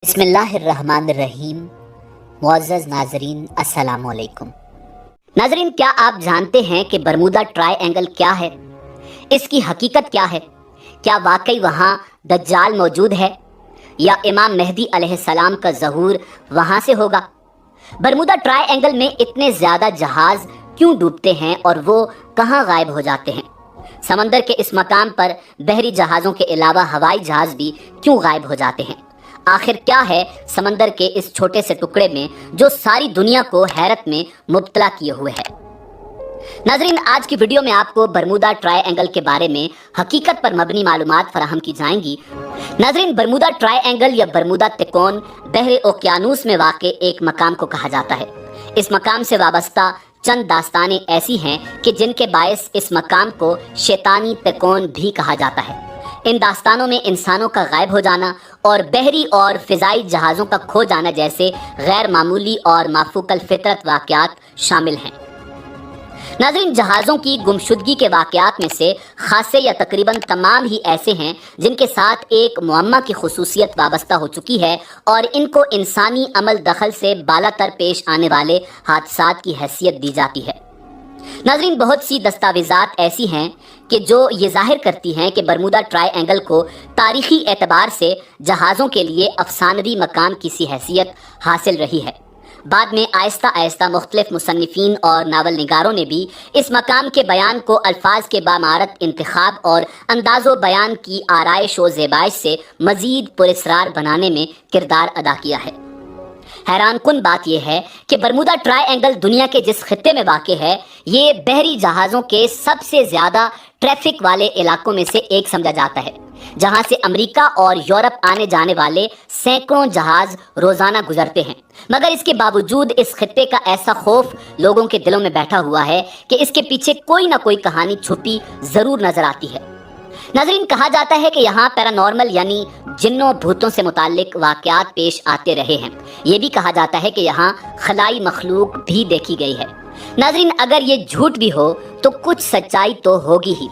بسم اللہ الرحمن الرحیم۔ معزز ناظرین السلام علیکم۔ ناظرین، کیا آپ جانتے ہیں کہ برمودا ٹرائی اینگل کیا ہے؟ اس کی حقیقت کیا ہے؟ کیا واقعی وہاں دجال موجود ہے یا امام مہدی علیہ السلام کا ظہور وہاں سے ہوگا؟ برمودا ٹرائی اینگل میں اتنے زیادہ جہاز کیوں ڈوبتے ہیں اور وہ کہاں غائب ہو جاتے ہیں؟ سمندر کے اس مقام پر بحری جہازوں کے علاوہ ہوائی جہاز بھی کیوں غائب ہو جاتے ہیں؟ آخر کیا ہے سمندر کے اس چھوٹے سے ٹکڑے میں جو ساری دنیا کو حیرت میں مبتلا کیے ہوئے ہے؟ ناظرین، آج کی ویڈیو میں آپ کو برمودا ٹرائی اینگل کے بارے میں حقیقت پر مبنی معلومات فراہم کی جائیں گی۔ ناظرین، برمودا ٹرائی اینگل یا برمودا تکون بحر اوقیانوس میں واقع ایک مقام کو کہا جاتا ہے۔ اس مقام سے وابستہ چند داستانیں ایسی ہیں کہ جن کے باعث اس مقام کو شیطانی تکون بھی کہا جاتا ہے۔ ان داستانوں میں انسانوں کا غائب ہو جانا اور بحری اور فضائی جہازوں کا کھو جانا جیسے غیر معمولی اور مافوق الفطرت واقعات شامل ہیں۔ ناظرین، جہازوں کی گمشدگی کے واقعات میں سے خاصے یا تقریباً تمام ہی ایسے ہیں جن کے ساتھ ایک معمہ کی خصوصیت وابستہ ہو چکی ہے اور ان کو انسانی عمل دخل سے بالا تر پیش آنے والے حادثات کی حیثیت دی جاتی ہے۔ ناظرین، بہت سی دستاویزات ایسی ہیں کہ جو یہ ظاہر کرتی ہیں کہ برمودا ٹرائی اینگل کو تاریخی اعتبار سے جہازوں کے لیے افسانوی مقام کی سی حیثیت حاصل رہی ہے۔ بعد میں آہستہ آہستہ مختلف مصنفین اور ناول نگاروں نے بھی اس مقام کے بیان کو الفاظ کے بامہارت انتخاب اور انداز و بیان کی آرائش و زیبائش سے مزید پراسرار بنانے میں کردار ادا کیا ہے۔ حیران کن بات یہ ہے کہ برمودا ٹرائی اینگل دنیا کے جس خطے میں واقع ہے، یہ بحری جہازوں کے سب سے زیادہ ٹریفک والے علاقوں میں سے ایک سمجھا جاتا ہے، جہاں سے امریکہ اور یورپ آنے جانے والے سینکڑوں جہاز روزانہ گزرتے ہیں۔ مگر اس کے باوجود اس خطے کا ایسا خوف لوگوں کے دلوں میں بیٹھا ہوا ہے کہ اس کے پیچھے کوئی نہ کوئی کہانی چھپی ضرور نظر آتی ہے۔ ناظرین، کہا جاتا ہے کہ یہاں پیرانارمل یعنی جنوں بھوتوں سے متعلق واقعات پیش آتے رہے ہیں۔ یہ بھی کہا جاتا ہے کہ یہاں خلائی مخلوق بھی دیکھی گئی ہے۔ ناظرین، اگر یہ جھوٹ بھی ہو تو کچھ سچائی تو ہوگی ہی۔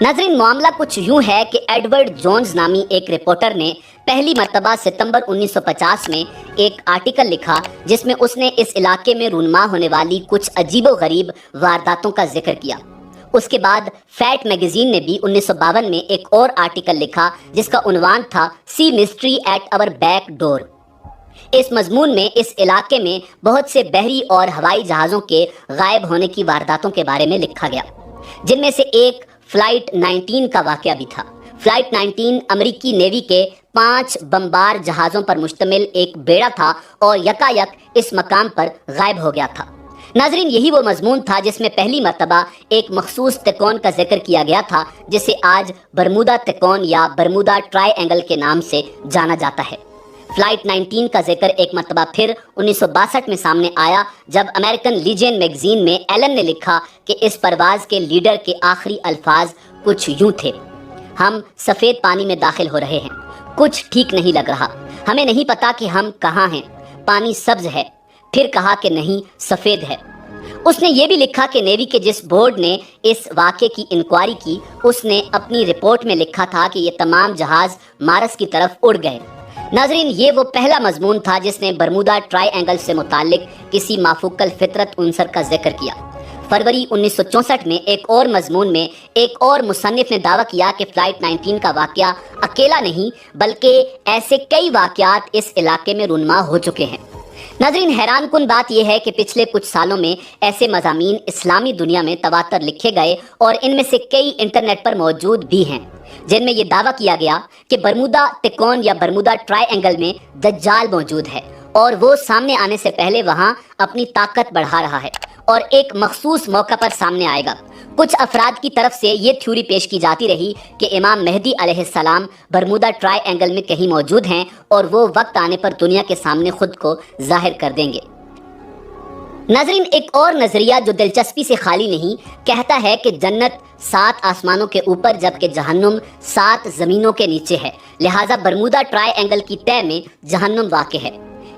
ناظرین، معاملہ کچھ یوں ہے کہ ایڈورڈ جونز نامی ایک رپورٹر نے پہلی مرتبہ ستمبر 1950 میں ایک آرٹیکل لکھا جس میں اس نے اس علاقے میں رونما ہونے والی کچھ عجیب و غریب وارداتوں کا ذکر کیا۔ اس کے بعد فیٹ میگزین نے بھی 1952 میں ایک اور آرٹیکل لکھا جس کا عنوان تھا سی مسٹری ایٹ اور بیک ڈور۔ اس مضمون میں اس علاقے میں بہت سے بحری اور ہوائی جہازوں کے غائب ہونے کی وارداتوں کے بارے میں لکھا گیا، جن میں سے ایک فلائٹ 19 کا واقعہ بھی تھا۔ فلائٹ 19 امریکی نیوی کے 5 بمبار جہازوں پر مشتمل ایک بیڑا تھا اور یکایک اس مقام پر غائب ہو گیا تھا۔ ناظرین، یہی وہ مضمون تھا جس میں پہلی مرتبہ ایک مخصوص تکون کا ذکر کیا گیا تھا جسے آج برمودا تکون یا برمودا ٹرائی اینگل کے نام سے جانا جاتا ہے۔ فلائٹ 19 کا ذکر ایک مرتبہ پھر 1962 میں سامنے آیا جب امریکن لیجن میگزین میں ایلن نے لکھا کہ اس پرواز کے لیڈر کے آخری الفاظ کچھ یوں تھے: ہم سفید پانی میں داخل ہو رہے ہیں، کچھ ٹھیک نہیں لگ رہا، ہمیں نہیں پتا کہ ہم کہاں ہیں، پانی سبز ہے۔ پھر کہا کہ نہیں، سفید ہے۔ اس نے یہ بھی لکھا کہ نیوی کے جس بورڈ نے اس واقعے کی انکوائری کی، اس نے اپنی رپورٹ میں لکھا تھا کہ یہ تمام جہاز مارس کی طرف اڑ گئے۔ ناظرین، یہ وہ پہلا مضمون تھا جس نے برمودا ٹرائی اینگل سے متعلق کسی مافوق الفطرت عنصر کا ذکر کیا۔ فروری 1964 میں ایک اور مضمون میں ایک اور مصنف نے دعویٰ کیا کہ فلائٹ 19 کا واقعہ اکیلا نہیں بلکہ ایسے کئی واقعات اس علاقے میں رونما ہو چکے ہیں۔ ناظرین، حیران کن بات یہ ہے کہ پچھلے کچھ سالوں میں ایسے مضامین اسلامی دنیا میں تواتر لکھے گئے اور ان میں سے کئی انٹرنیٹ پر موجود بھی ہیں جن میں یہ دعویٰ کیا گیا کہ برمودا تکون یا برمودا ٹرائی اینگل میں دجال موجود ہے اور وہ سامنے آنے سے پہلے وہاں اپنی طاقت بڑھا رہا ہے اور ایک مخصوص موقع پر سامنے آئے گا۔ کچھ افراد کی طرف سے یہ تھیوری پیش کی جاتی رہی کہ امام مہدی علیہ السلام برمودا ٹرائی اینگل میں کہیں موجود ہیں اور وہ وقت آنے پر دنیا کے سامنے خود کو ظاہر کر دیں گے۔ ناظرین، ایک اور نظریہ جو دلچسپی سے خالی نہیں کہتا ہے کہ جنت 7 آسمانوں کے اوپر جبکہ جہنم 7 زمینوں کے نیچے ہے، لہٰذا برمودا ٹرائی اینگل کی تہ میں جہنم واقع ہے۔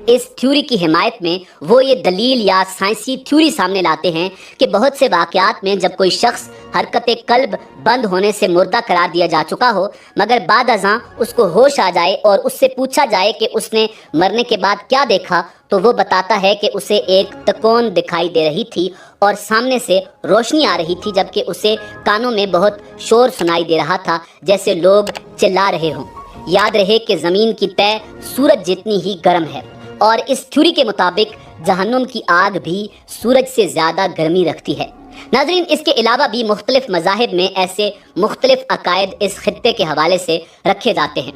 اس تھیوری کی حمایت میں وہ یہ دلیل یا سائنسی تھیوری سامنے لاتے ہیں کہ بہت سے واقعات میں جب کوئی شخص حرکت قلب بند ہونے سے مردہ قرار دیا جا چکا ہو مگر بعد ازاں اس کو ہوش آ جائے اور اس سے پوچھا جائے کہ اس نے مرنے کے بعد کیا دیکھا تو وہ بتاتا ہے کہ اسے ایک تکون دکھائی دے رہی تھی اور سامنے سے روشنی آ رہی تھی، جبکہ اسے کانوں میں بہت شور سنائی دے رہا تھا جیسے لوگ چلا رہے ہوں۔ یاد رہے کہ زمین کی تہ سورج جتنی ہی گرم ہے، اور اس تھیوری کے مطابق جہنم کی آگ بھی سورج سے زیادہ گرمی رکھتی ہے۔ ناظرین، اس کے علاوہ بھی مختلف مذاہب میں ایسے مختلف عقائد اس خطے کے حوالے سے رکھے جاتے ہیں۔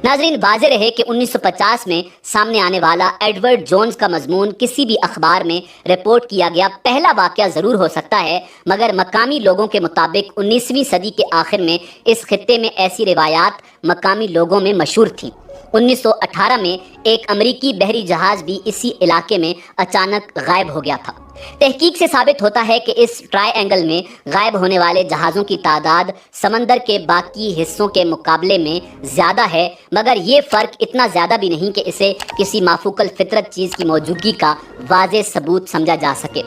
ناظرین، واضح رہے کہ 1950 میں سامنے آنے والا ایڈورڈ جونز کا مضمون کسی بھی اخبار میں رپورٹ کیا گیا پہلا واقعہ ضرور ہو سکتا ہے، مگر مقامی لوگوں کے مطابق 19ویں صدی کے آخر میں اس خطے میں ایسی روایات مقامی لوگوں میں مشہور تھیں۔ 1918 میں ایک امریکی بحری جہاز بھی اسی علاقے میں اچانک غائب ہو گیا تھا۔ تحقیق سے ثابت ہوتا ہے کہ اس ٹرائی اینگل میں غائب ہونے والے جہازوں کی تعداد سمندر کے باقی حصوں کے مقابلے میں زیادہ ہے، مگر یہ فرق اتنا زیادہ بھی نہیں کہ اسے کسی مافوق الفطرت چیز کی موجودگی کا واضح ثبوت سمجھا جا سکے۔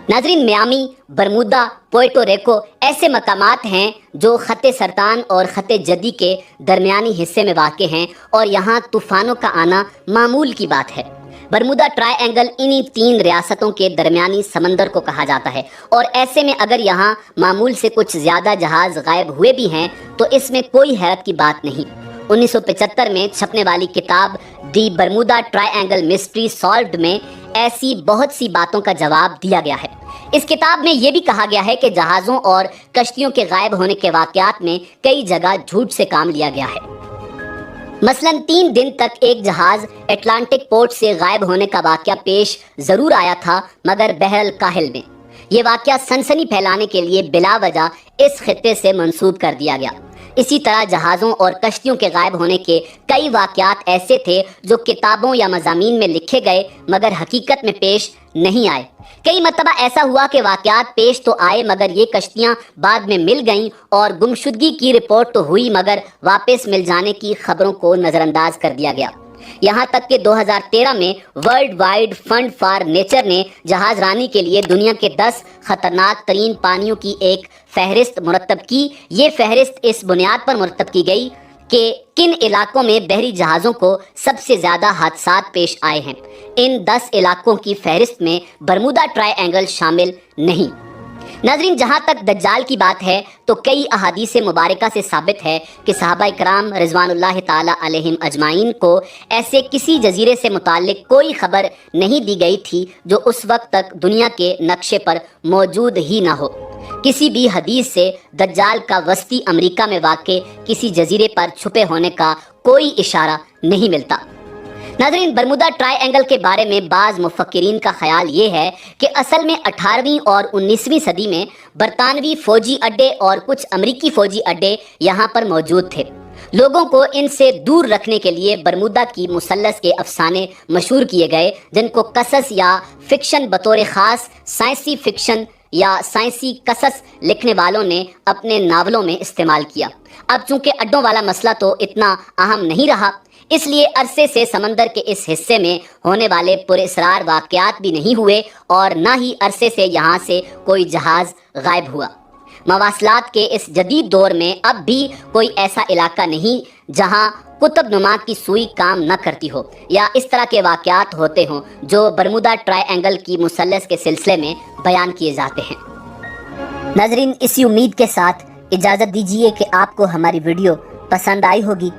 ناظرین، میامی، برمودا، پورٹو ریکو ایسے مقامات ہیں جو خط سرطان اور خط جدی کے درمیانی حصے میں واقع ہیں، اور یہاں طوفانوں کا آنا معمول کی بات ہے۔ برمودا ٹرائی اینگل انہی 3 ریاستوں کے درمیانی سمندر کو کہا جاتا ہے، اور ایسے میں اگر یہاں معمول سے کچھ زیادہ جہاز غائب ہوئے بھی ہیں تو اس میں کوئی حیرت کی بات نہیں۔ 1975 میں چھپنے والی کتاب the Bermuda triangle mystery solved میں ایسی بہت سی باتوں کا جواب دیا گیا ہے۔ اس کتاب میں یہ بھی کہا گیا ہے کہ جہازوں اور کشتیوں کے غائب ہونے کے واقعات میں کئی جگہ جھوٹ سے کام لیا گیا ہے۔ مثلاً 3 دن تک ایک جہاز اٹلانٹک پورٹ سے غائب ہونے کا واقعہ پیش ضرور آیا تھا، مگر بحر الکاہل میں۔ یہ واقعہ سنسنی پھیلانے کے لیے بلا وجہ اس خطے سے منسوب کر دیا گیا۔ اسی طرح جہازوں اور کشتیوں کے غائب ہونے کے کئی واقعات ایسے تھے جو کتابوں یا مضامین میں لکھے گئے مگر حقیقت میں پیش نہیں آئے۔ کئی مرتبہ ایسا ہوا کہ واقعات پیش تو آئے مگر یہ کشتیاں بعد میں مل گئیں، اور گمشدگی کی رپورٹ تو ہوئی مگر واپس مل جانے کی خبروں کو نظر انداز کر دیا گیا۔ یہاں تک کہ 2013 میں World Wide Fund for Nature نے جہاز رانی کے لیے دنیا کے 10 خطرناک ترین پانیوں کی ایک فہرست مرتب کی۔ یہ فہرست اس بنیاد پر مرتب کی گئی کہ کن علاقوں میں بحری جہازوں کو سب سے زیادہ حادثات پیش آئے ہیں۔ ان 10 علاقوں کی فہرست میں برمودا ٹرائی اینگل شامل نہیں۔ ناظرین، جہاں تک دجال کی بات ہے تو کئی احادیث مبارکہ سے ثابت ہے کہ صحابہ کرام رضوان اللہ تعالی علیہم اجمعین کو ایسے کسی جزیرے سے متعلق کوئی خبر نہیں دی گئی تھی جو اس وقت تک دنیا کے نقشے پر موجود ہی نہ ہو۔ کسی بھی حدیث سے دجال کا وسطی امریکہ میں واقع کسی جزیرے پر چھپے ہونے کا کوئی اشارہ نہیں ملتا۔ ناظرین، برمودا ٹرائی اینگل کے بارے میں بعض مفکرین کا خیال یہ ہے کہ اصل میں 18ویں اور 19ویں صدی میں برطانوی فوجی اڈے اور کچھ امریکی فوجی اڈے یہاں پر موجود تھے۔ لوگوں کو ان سے دور رکھنے کے لیے برمودا کی مثلث کے افسانے مشہور کیے گئے، جن کو قصص یا فکشن بطور خاص سائنسی فکشن یا سائنسی قصص لکھنے والوں نے اپنے ناولوں میں استعمال کیا۔ اب چونکہ اڈوں والا مسئلہ تو اتنا اہم نہیں رہا، اس لیے عرصے سے سمندر کے اس حصے میں ہونے والے پراسرار واقعات بھی نہیں ہوئے، اور نہ ہی عرصے سے یہاں سے کوئی جہاز غائب ہوا۔ مواصلات کے اس جدید دور میں اب بھی کوئی ایسا علاقہ نہیں جہاں قطب نما کی سوئی کام نہ کرتی ہو یا اس طرح کے واقعات ہوتے ہوں جو برمودا ٹرائی اینگل کی مثلث کے سلسلے میں بیان کیے جاتے ہیں۔ ناظرین، اسی امید کے ساتھ اجازت دیجیے کہ آپ کو ہماری ویڈیو پسند آئی ہوگی۔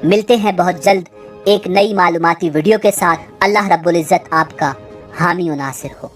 ملتے ہیں بہت جلد ایک نئی معلوماتی ویڈیو کے ساتھ۔ اللہ رب العزت آپ کا حامی و ناصر ہو۔